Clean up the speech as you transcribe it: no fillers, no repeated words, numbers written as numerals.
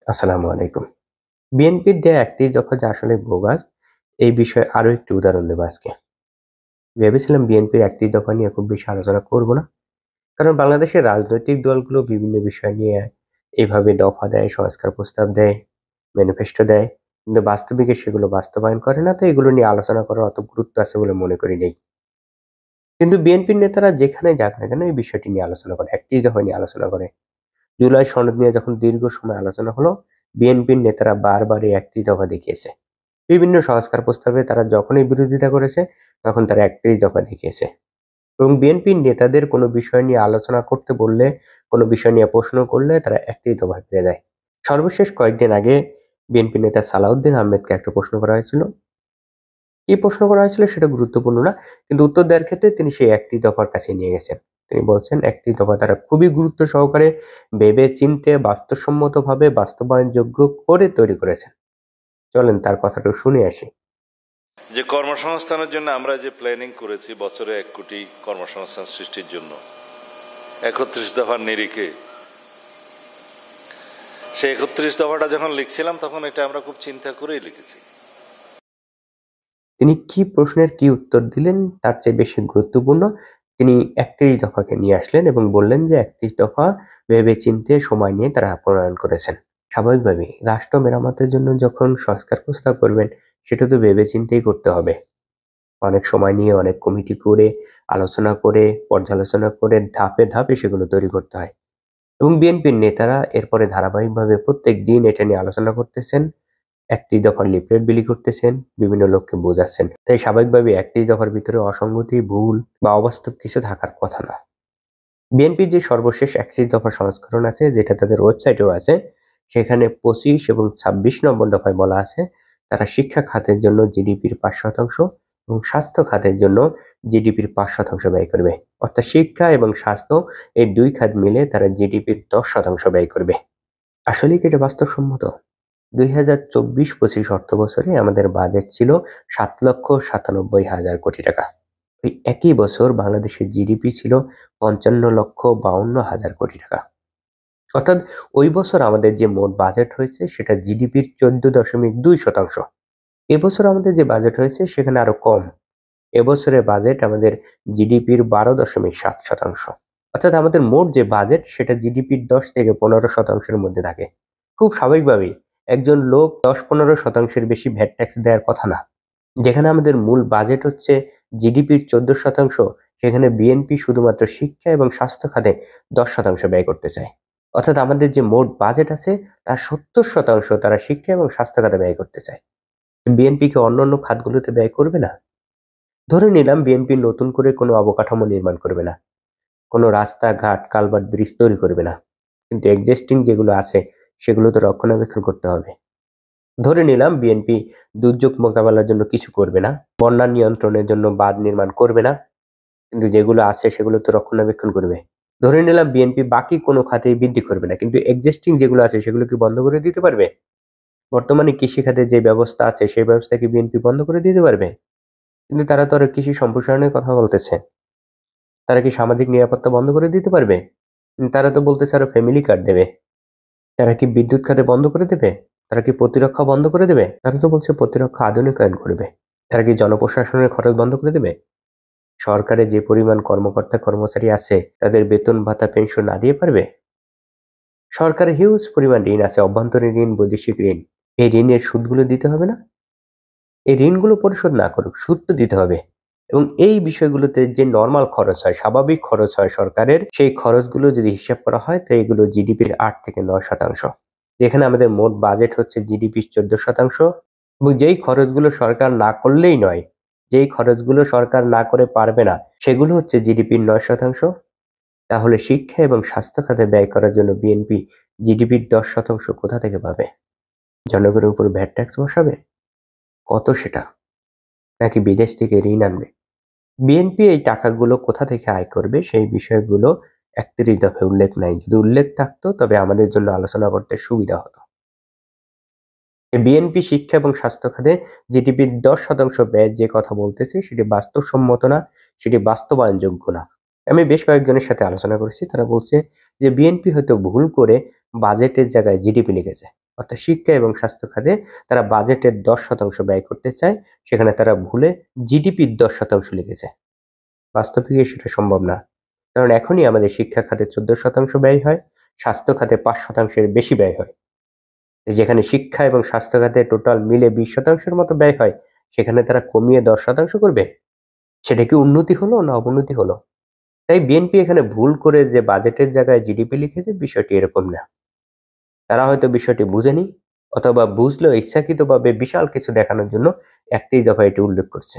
আসসালামু আলাইকুম। বিএনপির দেয়া একটি দফা যে আসলে বোগাস, এই বিষয়ে আরো একটি উদাহরণ দেব আজকে। ভেবেছিলাম বিএনপির একটি দফা নিয়ে খুব বেশি আলোচনা করব না। কারণ বাংলাদেশের রাজনৈতিক দলগুলো বিভিন্ন বিষয় নিয়ে এভাবে দফা দেয়, সংস্কার প্রস্তাব দেয়, ম্যানিফেস্টো দেয়। কিন্তু বাস্তবিকে সেগুলো বাস্তবায়ন করে না, তো এগুলো নিয়ে আলোচনা করার অত গুরুত্ব আছে বলে মনে করি নেই। কিন্তু বিএনপির নেতারা যেখানে যাক না কেন এই বিষয়টি নিয়ে আলোচনা করে, একটি দফা নিয়ে আলোচনা করে। জুলাই সনদ নিয়ে যখন দীর্ঘ সময় আলোচনা হলো, বিএনপির নেতারা বারবার এই একটি দফা দেখিয়েছে। বিভিন্ন সংস্কার প্রস্তাবে তারা যখনই বিরোধিতা করেছে, তখন তারা ৩১ দফা দেখিয়েছে। এবং বিএনপির নেতাদের কোনো বিষয় নিয়ে আলোচনা করতে বললে, কোনো বিষয় নিয়ে প্রশ্ন করলে তারা ৩১ দফায় ফিরে যায়। সর্বশেষ কয়েকদিন আগে বিএনপি নেতা সালাউদ্দিন আহমেদকে একটা প্রশ্ন করা হয়েছিল। কি প্রশ্ন করা হয়েছিল সেটা গুরুত্বপূর্ণ না, কিন্তু উত্তর দেওয়ার ক্ষেত্রে তিনি সেই ৩১ দফার কাছে নিয়ে গেছেন। তিনি বলছেন ৩১ দফা তারা খুবই গুরুত্ব সহকারে ভেবে চিন্তে বাস্তবসম্মতভাবে বাস্তবায়নযোগ্য করে তৈরি করেছেন। চলেন তার কথাটা শুনে আসি। যে কর্মসংস্থানের জন্য আমরা যে প্ল্যানিং করেছি বছরে ১ কোটি কর্মসংস্থান সৃষ্টির জন্য ৩১ দফার নিরিখে, সেই ৩১ দফাটা যখন লিখছিলাম তখন এটা আমরা খুব চিন্তা করেই লিখেছি। তিনি কি প্রশ্নের কি উত্তর দিলেন তার চেয়ে বেশি গুরুত্বপূর্ণ তিনি ৩১ দফাকে নিয়ে আসলেন এবং বললেন যে ৩১ দফা ভেবে চিন্তে সময় নিয়ে তারা প্রণয়ন করেছেন। স্বাভাবিকভাবেই রাষ্ট্র মেরামতের জন্য যখন সংস্কার প্রস্তাব করবেন, সেটা তো ভেবে চিন্তেই করতে হবে। অনেক সময় নিয়ে অনেক কমিটি করে আলোচনা করে পর্যালোচনা করে ধাপে ধাপে সেগুলো তৈরি করতে হয়। এবং বিএনপির নেতারা এরপরে ধারাবাহিকভাবে প্রত্যেক দিন এটা নিয়ে আলোচনা করতেছেন, ৩১ দফার লিফলেট বিলি করতেছেন, বিভিন্ন লোককে বোঝাচ্ছেন। তাই স্বাভাবিকভাবে ৩১ দফার ভিতরে অসঙ্গতি, ভুল বা অবাস্তব কিছু থাকার কথা না। বিএনপির যে সর্বশেষ ৩১ দফা সংস্করণ আছে, যেটা তাদের ওয়েবসাইটেও আছে, সেখানে ২৫ এবং ২৬ নম্বর দফায় বলা আছে তারা শিক্ষা খাতের জন্য জিডিপির ৫% এবং স্বাস্থ্য খাতের জন্য জিডিপির ৫% ব্যয় করবে। অর্থাৎ শিক্ষা এবং স্বাস্থ্য এই ২ খাত মিলে তারা জিডিপির ১০% ব্যয় করবে। আসলেই কি এটা বাস্তবসম্মত? ২০২৪-২৫ অর্থবছরে আমাদের বাজেট ছিল ৭,৯৭,হাজার কোটি টাকা। ওই একই বছর বাংলাদেশের জিডিপি ছিল ৫৫,৫২,হাজার কোটি টাকা। অর্থাৎ ওই বছর আমাদের যে মোট বাজেট হয়েছে সেটা জিডিপির ১৪.২%। এবছর আমাদের যে বাজেট হয়েছে সেখানে আরো কম। এবছরের বাজেট আমাদের জিডিপির ১২.৭%। অর্থাৎ আমাদের মোট যে বাজেট সেটা জিডিপির ১০ থেকে ১৫% মধ্যে থাকে। খুব স্বাভাবিকভাবেই একজন লোক ১০-১৫% বেশি ভ্যাট ট্যাক্স দেওয়ার কথা না। যেখানে আমাদের মূল বাজেট হচ্ছে জিডিপির ১৪%, সেখানে বিএনপি শুধুমাত্র শিক্ষা এবং স্বাস্থ্য খাতে ১০% ব্যয় করতে চায়। অর্থাৎ আমাদের যে মোট বাজেট আছে তার ৭০% তারা শিক্ষা এবং স্বাস্থ্য খাতে ব্যয় করতে চায়। বিএনপি কি অন্যান্য খাতগুলোতে ব্যয় করবে না? ধরে নিলাম বিএনপি নতুন করে কোনো অবকাঠামো নির্মাণ করবে না, কোনো রাস্তাঘাট, কালভার্ট, ব্রিজ তৈরি করবে না, কিন্তু এক্সিস্টিং যেগুলো আছে সেগুলো তো রক্ষণাবেক্ষণ করতে হবে। ধরে নিলাম বিএনপি দুর্যোগ মোকাবেলার জন্য কিছু করবে না, বন্যা নিয়ন্ত্রণের জন্য বাঁধ নির্মাণ করবে না, কিন্তু যেগুলো আছে সেগুলো তো রক্ষণাবেক্ষণ করবে। ধরে নিলাম বিএনপি বাকি কোনো খাতেই বৃদ্ধি করবে না, কিন্তু এক্সিস্টিং যেগুলো আছে সেগুলো কি বন্ধ করে দিতে পারবে? বর্তমানে কৃষি খাতে যে ব্যবস্থা আছে সেই ব্যবস্থা কি বিএনপি বন্ধ করে দিতে পারবে? কিন্তু তারা তো আরো কৃষি সম্প্রসারণের কথা বলতেছে। তারা কি সামাজিক নিরাপত্তা বন্ধ করে দিতে পারবে? তারা তো বলতেছে আরো ফ্যামিলি কার্ড দেবে। তারা কি বিদ্যুৎ খাতে বন্ধ করে দেবে? তারা কি প্রতিরক্ষা বন্ধ করে দেবে? তারা তো বলছে প্রতিরক্ষা আধুনিকায়ন করবে। তারা কি জনপ্রশাসনের খরচ বন্ধ করে দেবে? সরকারে যে পরিমাণ কর্মকর্তা কর্মচারী আছে তাদের বেতন ভাতা পেনশন না দিয়ে পারবে? সরকারের হিউজ পরিমাণ ঋণ আছে, অভ্যন্তরীণ ঋণ, বৈদেশিক ঋণ। এই ঋণের সুদগুলো দিতে হবে না? এই ঋণগুলো পরিশোধ না করুক, সুদ তো দিতে হবে। এবং এই বিষয়গুলোতে যে নরমাল খরচ হয়, স্বাভাবিক খরচ হয় সরকারের, সেই খরচগুলো যদি হিসাব করা হয় তো এগুলো জিডিপির ৮ থেকে ৯%। যেখানে আমাদের মোট বাজেট হচ্ছে জিডিপির ১৪%। এবং যেই খরচগুলো সরকার না করলেই নয়, যেই খরচগুলো সরকার না করে পারবে না, সেগুলো হচ্ছে জিডিপির ৯%। তাহলে শিক্ষা এবং স্বাস্থ্য খাতে ব্যয় করার জন্য বিএনপি জিডিপির ১০% কোথা থেকে পাবে? জনগণের উপর ভ্যাট ট্যাক্স বসাবে? কত সেটা? নাকি বিদেশ থেকে ঋণ আনবে? বিএনপি এই টাকাগুলো কোথা থেকে আয় করবে সেই বিষয়গুলো ৩১ দফায় উল্লেখ নাই। যদি উল্লেখ থাকতো তবে আমাদের জন্য আলোচনা করতে সুবিধা হতো। বিএনপি শিক্ষা এবং স্বাস্থ্য খাতে জিডিপির ১০% ব্যয় যে কথা বলতেছে সেটি বাস্তবসম্মত না, সেটি বাস্তবায়নযোগ্য না। আমি বেশ কয়েকজনের সাথে আলোচনা করেছি, তারা বলছে যে বিএনপি হয়তো ভুল করে বাজেটের জায়গায় জিডিপি লিখেছে। অর্থাৎ শিক্ষা এবং স্বাস্থ্য খাতে তারা বাজেটের 10% ব্যয় করতে চায়, সেখানে তারা ভুলে জিডিপির 10% লিখেছে। বাস্তবিক সেটা সম্ভব না। কারণ এখনই আমাদের শিক্ষা খাতে 14% ব্যয় হয়, স্বাস্থ্য খাতে 5%-এর বেশি ব্যয় হয়। যেখানে শিক্ষা এবং স্বাস্থ্য খাতে টোটাল মিলে 20%-এর মতো ব্যয় হয়, সেখানে তারা কমিয়ে 10% করবে। সেটা কি উন্নতি হলো না অবনতি হলো? তাই বিএনপি এখানে ভুল করে যে বাজেটের জায়গায় জিডিপি লিখেছে, বিষয়টি এরকম না। তারা হয়তো বিষয়টি বুঝেনি, অথবা বুঝলেও ইচ্ছাকৃতভাবে বিশাল কিছু দেখানোর জন্য 31 দফায় এটি উল্লেখ করছে।